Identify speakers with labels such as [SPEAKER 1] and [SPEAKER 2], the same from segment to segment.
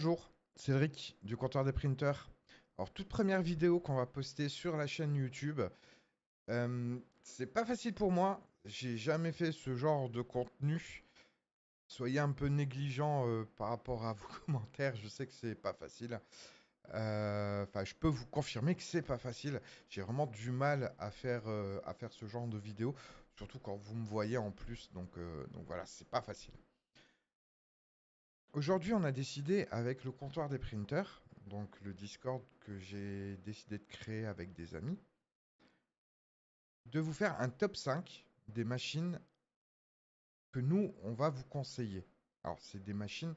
[SPEAKER 1] Bonjour, Cédric du comptoir des printers. Alors, toute première vidéo qu'on va poster sur la chaîne YouTube, c'est pas facile pour moi. J'ai jamais fait ce genre de contenu. Soyez un peu négligent par rapport à vos commentaires. Je sais que c'est pas facile. Enfin, je peux vous confirmer que c'est pas facile. J'ai vraiment du mal à faire ce genre de vidéo, surtout quand vous me voyez en plus. Donc voilà, c'est pas facile. Aujourd'hui, on a décidé avec le comptoir des printers, donc le Discord que j'ai décidé de créer avec des amis, de vous faire un top 5 des machines que nous, on va vous conseiller. Alors, c'est des machines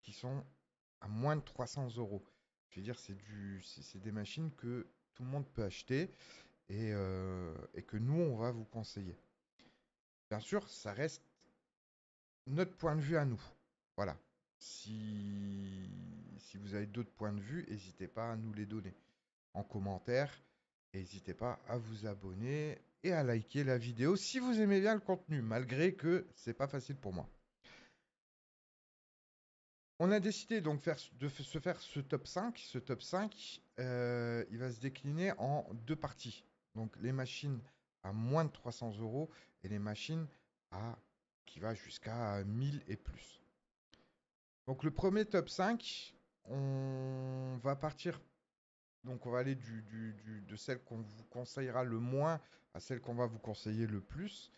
[SPEAKER 1] qui sont à moins de 300 euros. Je veux dire, c'est des machines que tout le monde peut acheter et que nous, on va vous conseiller. Bien sûr, ça reste notre point de vue à nous. Voilà. Si vous avez d'autres points de vue, n'hésitez pas à nous les donner en commentaire. N'hésitez pas à vous abonner et à liker la vidéo si vous aimez bien le contenu, malgré que c'est pas facile pour moi. On a décidé donc de se faire ce top 5. Ce top 5, il va se décliner en deux parties. Donc les machines à moins de 300 euros et les machines à, qui va jusqu'à 1000 et plus. Donc le premier top 5, on va partir. Donc on va aller de celle qu'on vous conseillera le moins à celle qu'on va vous conseiller le plus.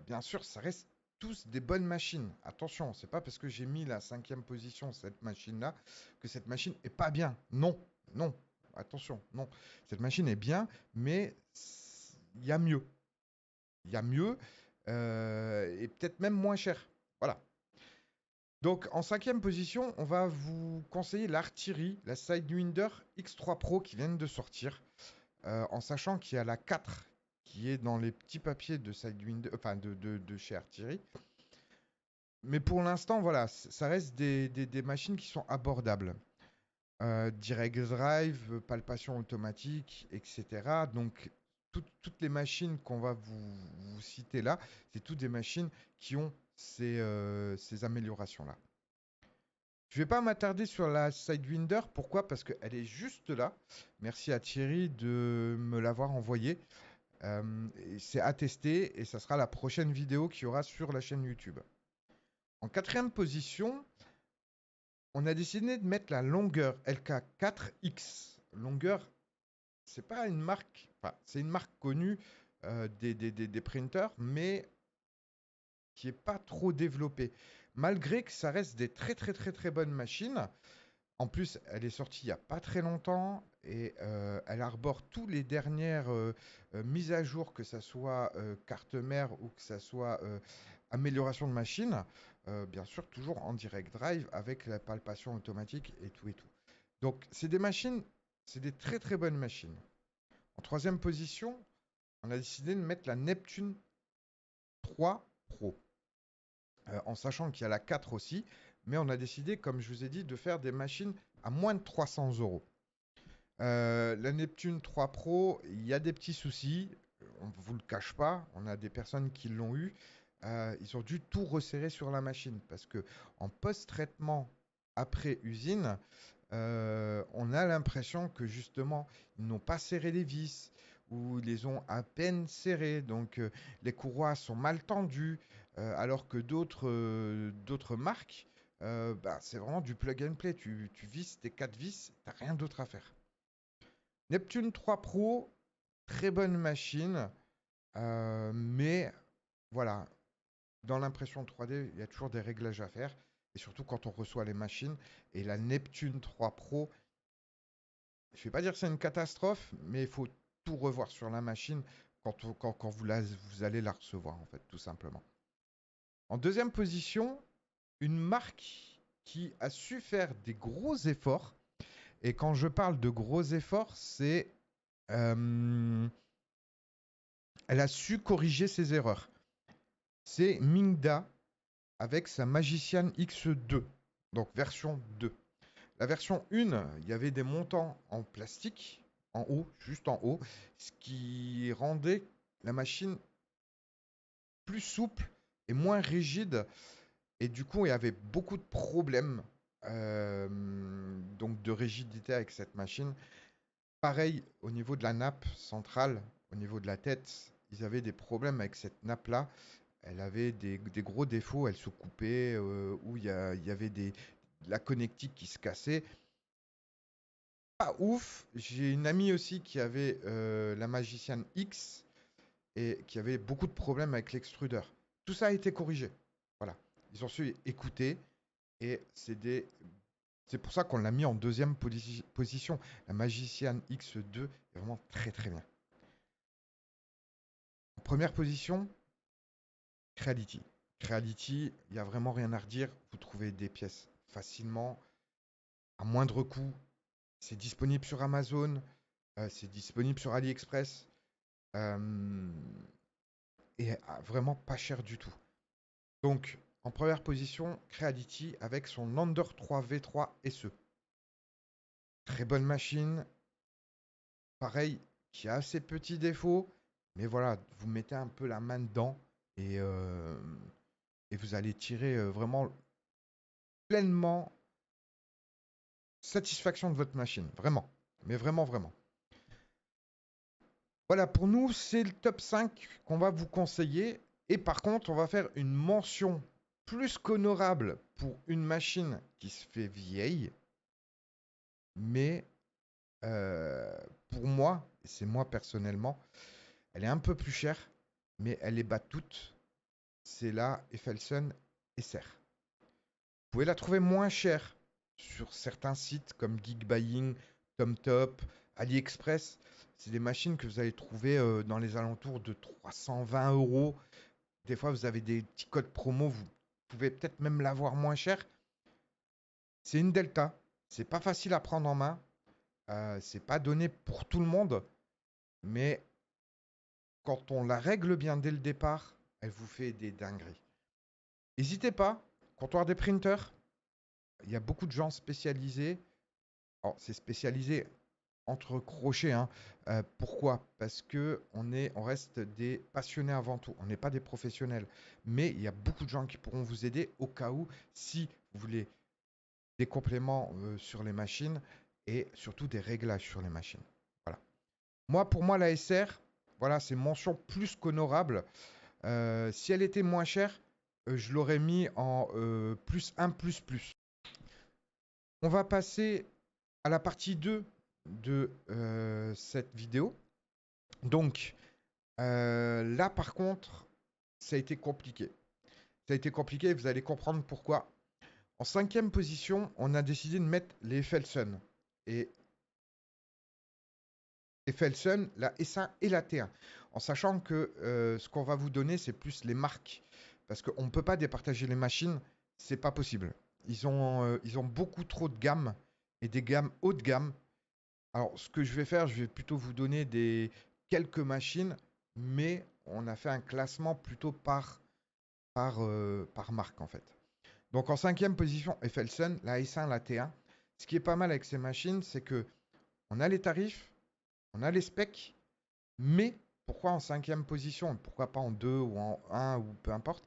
[SPEAKER 1] Bien sûr, ça reste tous des bonnes machines. Attention, c'est pas parce que j'ai mis la cinquième position cette machine-là que cette machine est pas bien. Non, non. Attention, non. Cette machine est bien, mais il y a mieux. Il y a mieux et peut-être même moins cher. Voilà. Donc en cinquième position, on va vous conseiller l'artillerie, la Sidewinder X3 Pro qui viennent de sortir, en sachant qu'il y a la 4 qui est dans les petits papiers de Sidewinder, enfin de chez Artillery. Mais pour l'instant, voilà, ça reste des machines qui sont abordables. Direct drive, palpation automatique, etc. Donc toutes les machines qu'on va vous citer là, c'est toutes des machines qui ont ces améliorations-là. Je ne vais pas m'attarder sur la Sidewinder. Pourquoi? Parce qu'elle est juste là. Merci à Thierry de me l'avoir envoyée. C'est à tester et ça sera la prochaine vidéo qu'il y aura sur la chaîne YouTube. En quatrième position, on a décidé de mettre la longueur LK4X. Longueur, c'est pas une marque, enfin, c'est une marque connue des printers, mais qui est pas trop développée. Malgré que ça reste des très très très très bonnes machines. En plus, elle est sortie il n'y a pas très longtemps et elle arbore tous les dernières mises à jour, que ce soit carte mère ou que ce soit amélioration de machine. Bien sûr, toujours en direct drive avec la palpation automatique et tout et tout. Donc, c'est des machines, c'est des très très bonnes machines. En troisième position, on a décidé de mettre la Neptune 3 Pro. En sachant qu'il y a la 4 aussi, mais on a décidé, comme je vous ai dit, de faire des machines à moins de 300 euros. La Neptune 3 Pro, il y a des petits soucis, on ne vous le cache pas, on a des personnes qui l'ont eu. Ils ont dû tout resserrer sur la machine parce que en post-traitement après usine, on a l'impression que justement, ils n'ont pas serré les vis ou ils les ont à peine serrés. Donc, les courroies sont mal tendues, alors que d'autres marques, bah, c'est vraiment du plug and play. Tu vis tes 4 vis, tu n'as rien d'autre à faire. Neptune 3 Pro, très bonne machine, mais voilà, dans l'impression 3D, il y a toujours des réglages à faire, et surtout quand on reçoit les machines. Et la Neptune 3 Pro, je ne vais pas dire que c'est une catastrophe, mais il faut tout revoir sur la machine quand vous allez la recevoir, en fait, tout simplement. En deuxième position, une marque qui a su faire des gros efforts. Et quand je parle de gros efforts, c'est elle a su corriger ses erreurs. C'est Mingda avec sa Magician X2, donc version 2. La version 1, il y avait des montants en plastique, en haut, juste en haut, ce qui rendait la machine plus souple et moins rigide. Et du coup, il y avait beaucoup de problèmes donc de rigidité avec cette machine. Pareil, au niveau de la nappe centrale, au niveau de la tête, ils avaient des problèmes avec cette nappe-là. Elle avait des gros défauts, elle se coupait, ou il y avait la connectique qui se cassait. Pas ouf. J'ai une amie aussi qui avait la Magician X et qui avait beaucoup de problèmes avec l'extrudeur. Tout ça a été corrigé. Voilà. Ils ont su écouter et c'est pour ça qu'on l'a mis en deuxième position. La Magician X2 est vraiment très très bien. En première position, Creality. Creality, il n'y a vraiment rien à redire. Vous trouvez des pièces facilement, à moindre coût. C'est disponible sur Amazon, c'est disponible sur AliExpress. euh, et vraiment pas cher du tout. Donc, en première position, Creality avec son Under 3 V3 SE. Très bonne machine. Pareil, qui a ses petits défauts. Mais voilà, vous mettez un peu la main dedans et vous allez tirer vraiment pleinement satisfaction de votre machine. Vraiment. Mais vraiment, vraiment. Voilà, pour nous, c'est le top 5 qu'on va vous conseiller. Et par contre, on va faire une mention plus qu'honorable pour une machine qui se fait vieille. Mais pour moi, et c'est moi personnellement, elle est un peu plus chère, mais elle les bat toutes. C'est la Effelson SR. Vous pouvez la trouver moins chère sur certains sites comme Geekbuying, TomTop, AliExpress. C'est des machines que vous allez trouver dans les alentours de 320 euros. Des fois, vous avez des petits codes promo, vous pouvez peut-être même l'avoir moins cher. C'est une Delta. C'est pas facile à prendre en main. C'est pas donné pour tout le monde. Mais quand on la règle bien dès le départ, elle vous fait des dingueries. N'hésitez pas, comptoir des printers, il y a beaucoup de gens spécialisés. Alors, c'est spécialisé entre crochets, hein. Pourquoi? Parce que on reste des passionnés avant tout. On n'est pas des professionnels. Mais il y a beaucoup de gens qui pourront vous aider au cas où, si vous voulez des compléments sur les machines et surtout des réglages sur les machines. Voilà. Pour moi, la SR, voilà, c'est mention plus qu'honorable. Si elle était moins chère, je l'aurais mis en plus 1 plus plus. On va passer à la partie 2 de cette vidéo. Donc là, par contre, ça a été compliqué. Ça a été compliqué, vous allez comprendre pourquoi. En cinquième position, on a décidé de mettre les Effelson. Et Effelson, la S1 et la T1. En sachant que ce qu'on va vous donner, c'est plus les marques. Parce qu'on ne peut pas départager les machines, c'est pas possible. Ils ont beaucoup trop de gammes et des gammes haut de gamme. Alors, ce que je vais faire, je vais plutôt vous donner quelques machines, mais on a fait un classement plutôt par marque en fait. Donc en cinquième position, Effelson, la S1, la T1. Ce qui est pas mal avec ces machines, c'est que on a les tarifs, on a les specs, mais pourquoi en cinquième position? Pourquoi pas en 2 ou en 1 ou peu importe?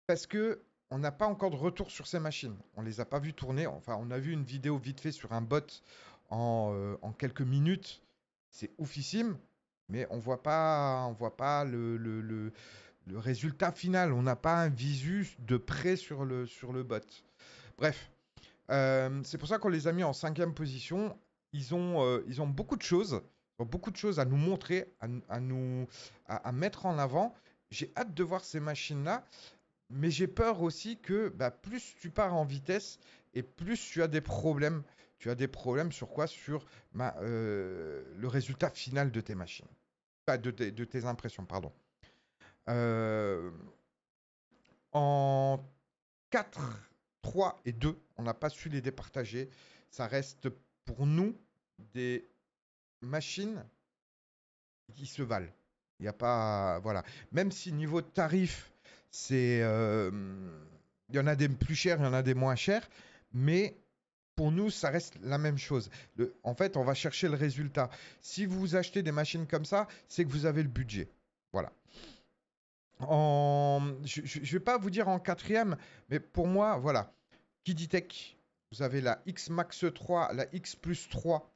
[SPEAKER 1] Parce que on n'a pas encore de retour sur ces machines. On ne les a pas vues tourner. Enfin, on a vu une vidéo vite fait sur un bot en quelques minutes. C'est oufissime, mais on voit pas le résultat final. On n'a pas un visu de près sur le bot. Bref, c'est pour ça qu'on les a mis en cinquième position. Ils ont beaucoup de choses. Beaucoup de choses à nous montrer, à mettre en avant. J'ai hâte de voir ces machines-là. Mais j'ai peur aussi que plus tu pars en vitesse et plus tu as des problèmes. Tu as des problèmes sur quoi? Sur le résultat final de tes machines. Pas de tes impressions, pardon. Euh, en 4, 3 et 2, on n'a pas su les départager. Ça reste pour nous des machines qui se valent. Il n'y a pas. Voilà. Même si niveau tarif, c'est. Il y en a des plus chers, il y en a des moins chers. Mais pour nous, ça reste la même chose. En fait, on va chercher le résultat. Si vous achetez des machines comme ça, c'est que vous avez le budget. Voilà. Je ne vais pas vous dire en quatrième, mais pour moi, voilà. Kiditech, vous avez la X Max 3, la X Plus 3.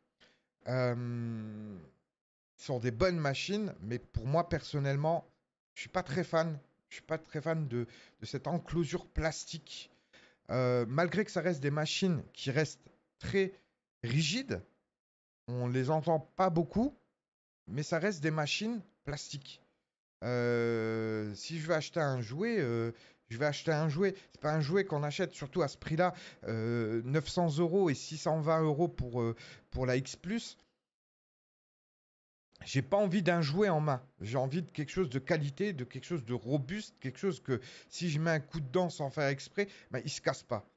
[SPEAKER 1] Sont des bonnes machines, mais pour moi personnellement, je suis pas très fan. Je suis pas très fan de cette enclosure plastique. Malgré que ça reste des machines qui restent très rigides, on les entend pas beaucoup, mais ça reste des machines plastiques. Si je veux acheter un jouet, je vais acheter un jouet. C'est pas un jouet qu'on achète, surtout à ce prix-là, 900 € et 620 € pour la X Plus. J'ai pas envie d'un jouet en main. J'ai envie de quelque chose de qualité, de quelque chose de robuste, quelque chose que si je mets un coup dedans sans faire exprès, ben, il se casse pas.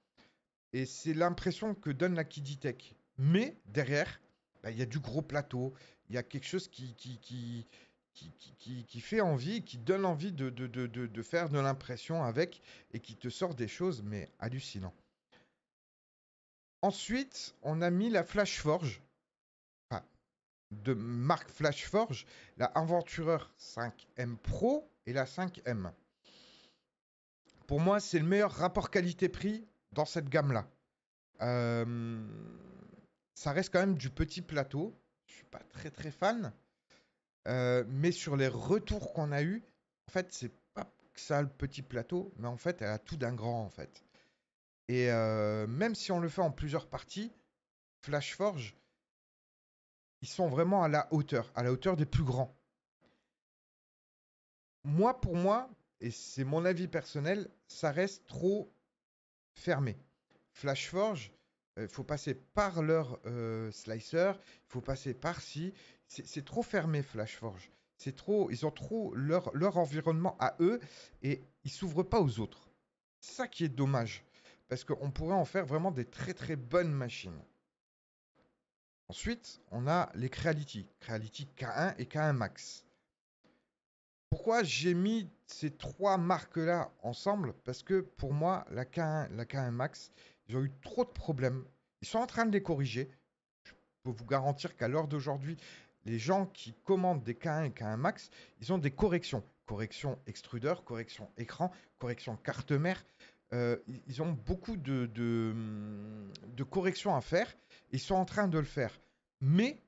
[SPEAKER 1] Et c'est l'impression que donne la Kiditech. Mais derrière, ben, il y a du gros plateau, il y a quelque chose qui fait envie, qui donne envie de faire de l'impression avec et qui te sort des choses, mais hallucinant. Ensuite, on a mis la Flashforge, enfin, de marque Flashforge, la Aventureur 5M Pro et la 5M. Pour moi, c'est le meilleur rapport qualité-prix dans cette gamme-là. Euh, Ça reste quand même du petit plateau. Je suis pas très très fan. Mais sur les retours qu'on a eu, en fait, c'est pas que ça le petit plateau, mais en fait, elle a tout d'un grand en fait. Et même si on le fait en plusieurs parties, Flashforge, ils sont vraiment à la hauteur des plus grands. Moi, pour moi, et c'est mon avis personnel, ça reste trop fermé. Flashforge, il faut passer par leur slicer, il faut passer par-ci. C'est trop fermé, Flashforge. C'est trop, ils ont trop leur environnement à eux et ils s'ouvrent pas aux autres. C'est ça qui est dommage. Parce qu'on pourrait en faire vraiment des très très bonnes machines. Ensuite, on a les Creality. Creality K1 et K1 Max. Pourquoi j'ai mis ces trois marques-là ensemble? Parce que pour moi, la K1 Max, ils ont eu trop de problèmes. Ils sont en train de les corriger. Je peux vous garantir qu'à l'heure d'aujourd'hui, les gens qui commandent des K1 et K1 Max, ils ont des corrections. Correction extrudeur, correction écran, correction carte mère. Ils ont beaucoup de corrections à faire. Ils sont en train de le faire. Mais,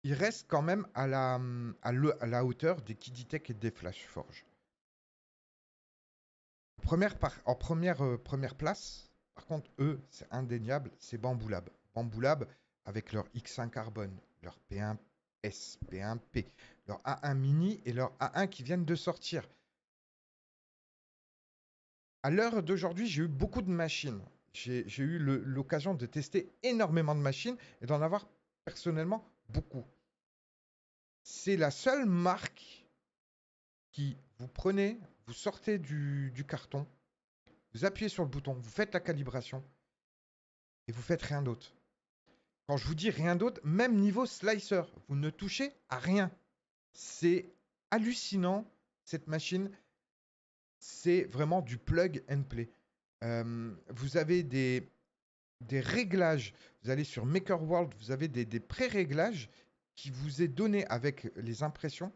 [SPEAKER 1] il reste quand même à la hauteur des Kiditech et des Flashforge. Première place, par contre, eux, c'est indéniable, c'est Bamboo Lab. Bamboo Lab, avec leur X1 carbone, leur P1S, P1P, leur A1 mini et leur A1 qui viennent de sortir. À l'heure d'aujourd'hui, j'ai eu beaucoup de machines. J'ai eu l'occasion de tester énormément de machines et d'en avoir personnellement beaucoup. C'est la seule marque qui, vous prenez, vous sortez du carton, vous appuyez sur le bouton, vous faites la calibration et vous faites rien d'autre. Quand je vous dis rien d'autre, même niveau slicer, vous ne touchez à rien. C'est hallucinant, cette machine. C'est vraiment du plug and play. Vous avez des réglages. Vous allez sur Maker World, vous avez des pré-réglages qui vous est donné avec les impressions.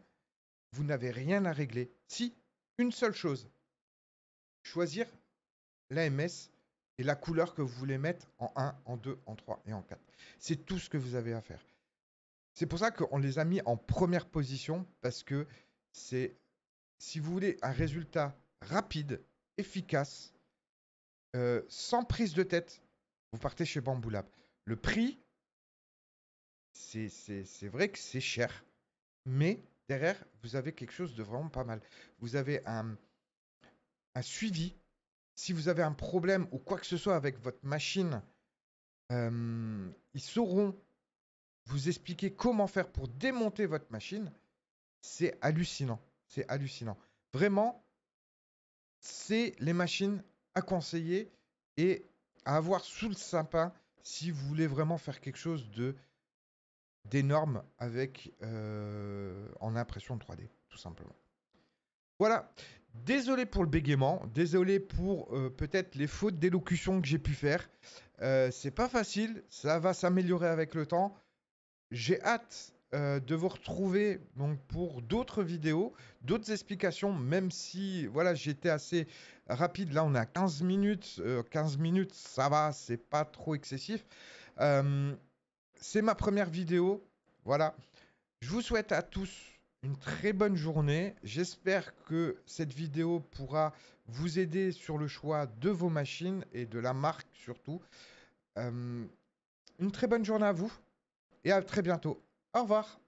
[SPEAKER 1] Vous n'avez rien à régler. Si, une seule chose. Choisir l'AMS et la couleur que vous voulez mettre en 1, en 2, en 3 et en 4. C'est tout ce que vous avez à faire. C'est pour ça qu'on les a mis en première position parce que c'est, si vous voulez un résultat rapide, efficace, sans prise de tête, vous partez chez Bamboo Lab. Le prix, c'est vrai que c'est cher, mais derrière, vous avez quelque chose de vraiment pas mal. Vous avez un suivi. Si vous avez un problème ou quoi que ce soit avec votre machine, ils sauront vous expliquer comment faire pour démonter votre machine. C'est hallucinant. C'est hallucinant. Vraiment, c'est les machines à conseiller et à avoir sous le sapin si vous voulez vraiment faire quelque chose d'énorme avec en impression 3D, tout simplement. Voilà. Désolé pour le bégaiement, désolé pour peut-être les fautes d'élocution que j'ai pu faire. C'est pas facile, ça va s'améliorer avec le temps. J'ai hâte de vous retrouver donc pour d'autres vidéos, d'autres explications, même si voilà, j'étais assez rapide. Là, on est à 15 minutes. 15 minutes, ça va, c'est pas trop excessif. Euh, c'est ma première vidéo. Voilà. Je vous souhaite à tous une très bonne journée. J'espère que cette vidéo pourra vous aider sur le choix de vos machines et de la marque surtout. Une très bonne journée à vous et à très bientôt. Au revoir.